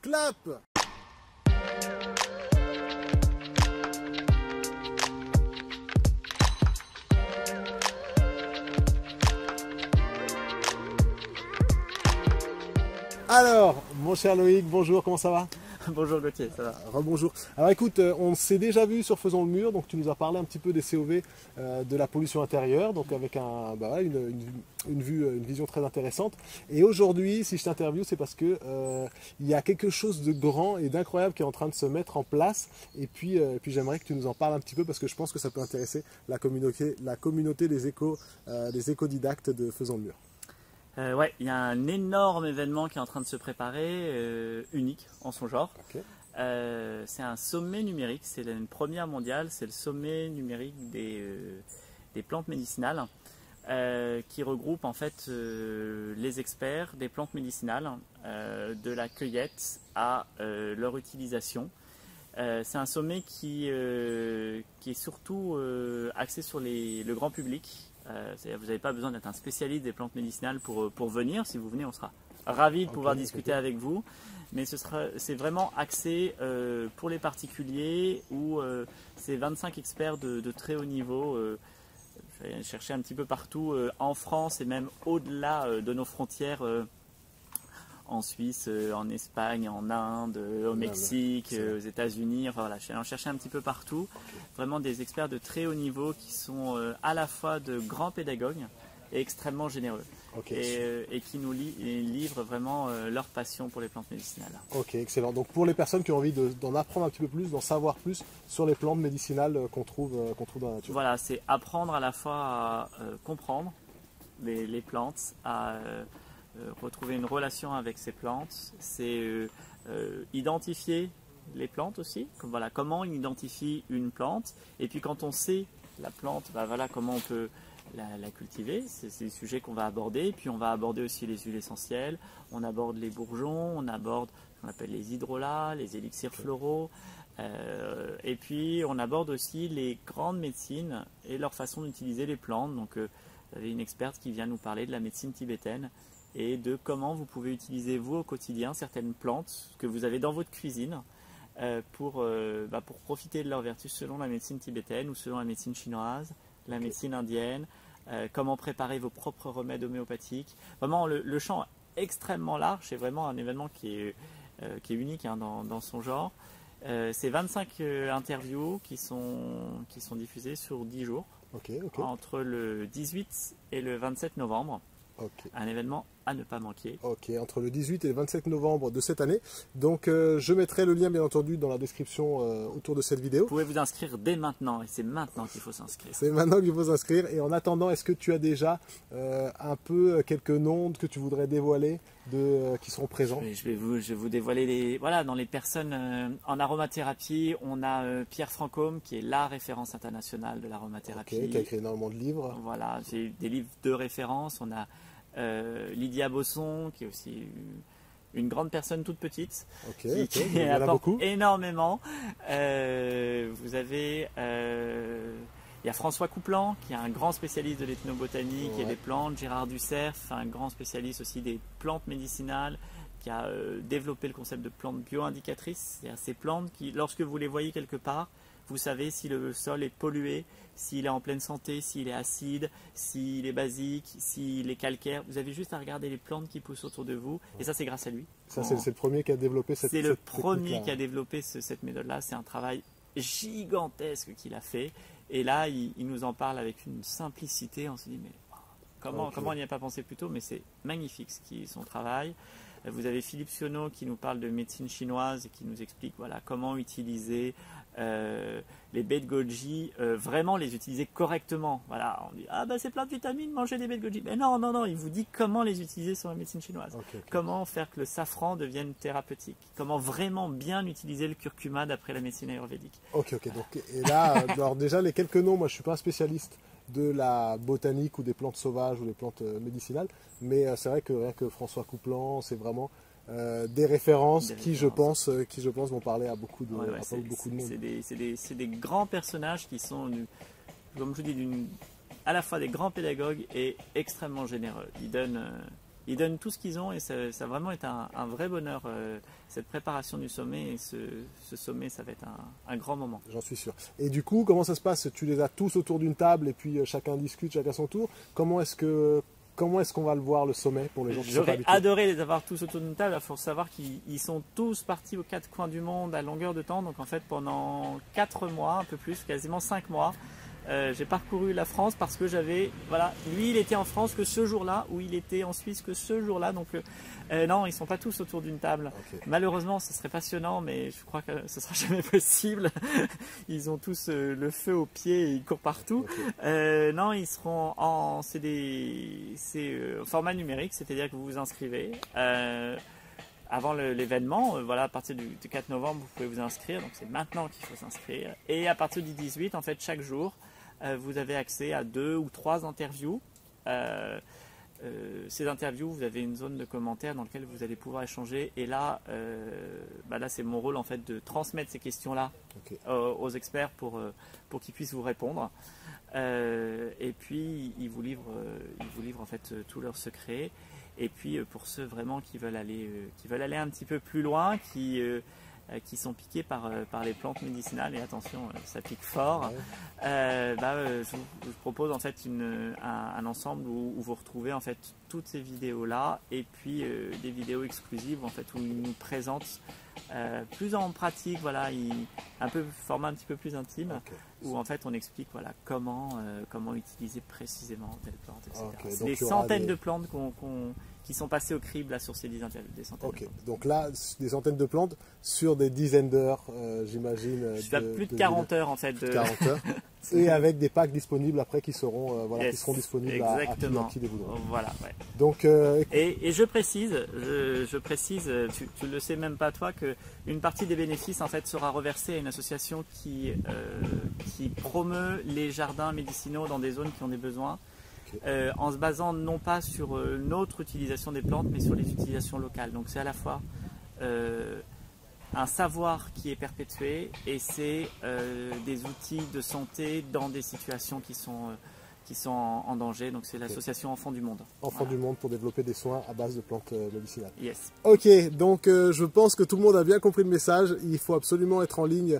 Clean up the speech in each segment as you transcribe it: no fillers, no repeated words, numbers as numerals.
clap! Alors, mon cher Loïc, bonjour, comment ça va? Bonjour Gauthier, ça va? Rebonjour. Alors écoute, on s'est déjà vu sur Faisons le mur, donc tu nous as parlé un petit peu des COV, de la pollution intérieure, donc avec une vision très intéressante. Et aujourd'hui, si je t'interviewe, c'est parce que il y a quelque chose de grand et d'incroyable qui est en train de se mettre en place. Et puis j'aimerais que tu nous en parles un petit peu parce que je pense que ça peut intéresser la communauté des écodidactes de Faisons le mur. Ouais, il y a un énorme événement qui est en train de se préparer, unique en son genre. Okay. C'est un sommet numérique, c'est une première mondiale, c'est le sommet numérique des plantes médicinales qui regroupe en fait les experts des plantes médicinales, de la cueillette à leur utilisation. C'est un sommet qui est surtout axé sur le grand public. Vous n'avez pas besoin d'être un spécialiste des plantes médicinales pour venir. Si vous venez, on sera ravis de pouvoir discuter avec vous. Mais c'est vraiment axé pour les particuliers où c'est 25 experts de très haut niveau. Je vais chercher un petit peu partout en France et même au-delà de nos frontières. En Suisse, en Espagne, en Inde, au Mexique, aux États-Unis, enfin voilà, je vais en chercher un petit peu partout. Vraiment des experts de très haut niveau qui sont à la fois de grands pédagogues et extrêmement généreux. Et qui nous livrent vraiment leur passion pour les plantes médicinales. Ok, excellent. Donc pour les personnes qui ont envie d'en apprendre un petit peu plus, d'en savoir plus sur les plantes médicinales qu'on trouve dans la nature. Voilà, c'est apprendre à la fois à comprendre les plantes, à retrouver une relation avec ces plantes, c'est identifier les plantes aussi, comment on identifie une plante, et puis quand on sait la plante, comment on peut la cultiver, c'est des sujets qu'on va aborder, et puis on va aborder aussi les huiles essentielles, on aborde les bourgeons, on aborde ce qu'on appelle les hydrolats, les élixirs floraux, et puis on aborde aussi les grandes médecines et leur façon d'utiliser les plantes. Donc vous avez une experte qui vient nous parler de la médecine tibétaine, et de comment vous pouvez utiliser vous au quotidien certaines plantes que vous avez dans votre cuisine pour profiter de leurs vertus selon la médecine tibétaine ou selon la médecine chinoise, la médecine indienne, comment préparer vos propres remèdes homéopathiques. Vraiment le champ est extrêmement large, c'est vraiment un événement qui est unique dans son genre. C'est 25 interviews qui sont diffusées sur 10 jours, entre le 18 et le 27 novembre. Un événement à ne pas manquer. Ok, entre le 18 et le 27 novembre de cette année. Donc je mettrai le lien bien entendu dans la description autour de cette vidéo. Vous pouvez vous inscrire dès maintenant et c'est maintenant qu'il faut s'inscrire. C'est maintenant qu'il faut s'inscrire. Et en attendant, est-ce que tu as déjà un peu quelques noms que tu voudrais dévoiler qui seront présents? Je vais vous dévoiler dans les personnes en aromathérapie. On a Pierre Francôme qui est la référence internationale de l'aromathérapie. Qui a écrit énormément de livres. Voilà, j'ai des livres de référence. On a Lydia Bosson qui est aussi une grande personne toute petite qui apporte énormément. Vous avez il y a François Couplan qui est un grand spécialiste de l'ethnobotanique et des plantes, Gérard Ducerf, un grand spécialiste aussi des plantes médicinales, qui a développé le concept de plantes bio-indicatrices. C'est-à-dire ces plantes qui, lorsque vous les voyez quelque part, vous savez si le sol est pollué, s'il est en pleine santé, s'il est acide, s'il est basique, s'il est calcaire. Vous avez juste à regarder les plantes qui poussent autour de vous. Et ça, c'est grâce à lui. Ça, c'est le premier qui a développé cette technique. C'est le premier qui a développé cette méthode-là. C'est un travail gigantesque qu'il a fait. Et là, il nous en parle avec une simplicité. On se dit, mais comment on n'y a pas pensé plus tôt? Mais c'est magnifique son travail. Vous avez Philippe Sionneau qui nous parle de médecine chinoise et qui nous explique comment utiliser les baies de goji, vraiment les utiliser correctement. Voilà, on dit c'est plein de vitamines, mangez des baies de goji. Mais non, il vous dit comment les utiliser sur la médecine chinoise. Comment faire que le safran devienne thérapeutique. Comment vraiment bien utiliser le curcuma d'après la médecine ayurvédique. Donc, et là, alors déjà les quelques noms, moi je suis pas un spécialiste de la botanique ou des plantes sauvages ou des plantes médicinales, mais c'est vrai que rien que François Couplan, c'est vraiment des références qui, je pense, vont parler à beaucoup de monde. C'est des grands personnages qui sont, comme je vous dis, à la fois des grands pédagogues et extrêmement généreux. Ils ils donnent tout ce qu'ils ont et ça a vraiment été un vrai bonheur, cette préparation du sommet. Et ce sommet, ça va être un grand moment. J'en suis sûr. Et du coup, comment ça se passe? Tu les as tous autour d'une table et puis chacun discute, chacun son tour. Comment est-ce qu'on va le voir, le sommet, pour les gens qui sont pas J'aurais habitués? adoré les avoir tous autour d'une table. Il faut savoir qu'ils sont tous partis aux 4 coins du monde à longueur de temps. Donc en fait, pendant 4 mois, un peu plus, quasiment 5 mois, j'ai parcouru la France parce que voilà, lui il était en France que ce jour-là, ou il était en Suisse que ce jour-là. Donc non, ils ne sont pas tous autour d'une table. Okay. Malheureusement, ce serait passionnant, mais je crois que ce ne sera jamais possible. Ils ont tous le feu aux pieds et ils courent partout. Okay. Non, ils seront c'est format numérique, c'est-à-dire que vous vous inscrivez. Avant l'événement, voilà, à partir du 4 novembre, vous pouvez vous inscrire. Donc c'est maintenant qu'il faut s'inscrire. Et à partir du 18, en fait, chaque jour, vous avez accès à 2 ou 3 interviews. Ces interviews, vous avez une zone de commentaires dans laquelle vous allez pouvoir échanger. Et là, là c'est mon rôle en fait de transmettre ces questions-là okay. Aux experts pour qu'ils puissent vous répondre. Et puis ils vous livrent en fait tous leurs secrets. Et puis pour ceux vraiment qui veulent aller un petit peu plus loin, qui sont piqués par les plantes médicinales, et attention, ça pique fort, je vous propose en fait un ensemble où vous retrouvez en fait toutes ces vidéos là, et puis des vidéos exclusives en fait où ils nous présentent plus en pratique, voilà, un peu format un petit peu plus intime, okay. Où en fait on explique voilà comment utiliser précisément telle plante, etc. Okay, c'est des centaines de plantes qui sont passées au crible là, sur ces 10 interviews, des centaines. Okay. Donc là, des centaines de plantes sur des dizaines d'heures, j'imagine. Je suis à plus de 40 heures en fait. 40 heures. Et avec des packs disponibles après qui seront, qui seront disponibles exactement. à qui les voudront. Voilà, ouais. Donc, et je précise, tu le sais même pas toi, qu'une partie des bénéfices en fait sera reversée à une association qui promeut les jardins médicinaux dans des zones qui ont des besoins. Okay. En se basant non pas sur notre utilisation des plantes, mais sur les utilisations locales. Donc c'est à la fois un savoir qui est perpétué et c'est des outils de santé dans des situations qui sont en danger. Donc c'est l'association Enfants du Monde. Enfants du Monde pour développer des soins à base de plantes médicinales. Yes. Ok, donc je pense que tout le monde a bien compris le message. Il faut absolument être en ligne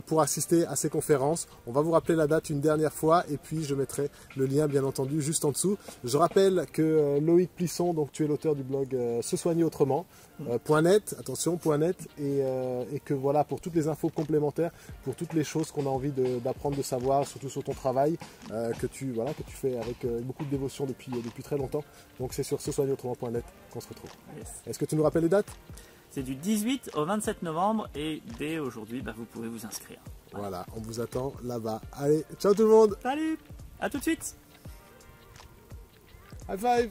pour assister à ces conférences. On va vous rappeler la date une dernière fois et puis je mettrai le lien bien entendu juste en dessous. Je rappelle que Loïc Plisson, donc tu es l'auteur du blog Se Soigner Autrement. .net, attention, .net, et que voilà, pour toutes les infos complémentaires, pour toutes les choses qu'on a envie d'apprendre, de savoir, surtout sur ton travail, que tu fais avec beaucoup de dévotion depuis très longtemps. Donc c'est sur sesoignerautrement.net qu'on se retrouve. Yes. Est-ce que tu nous rappelles les dates? C'est du 18 au 27 novembre et dès aujourd'hui, vous pouvez vous inscrire. Voilà, on vous attend là-bas. Allez, ciao tout le monde. Salut, à tout de suite. High five.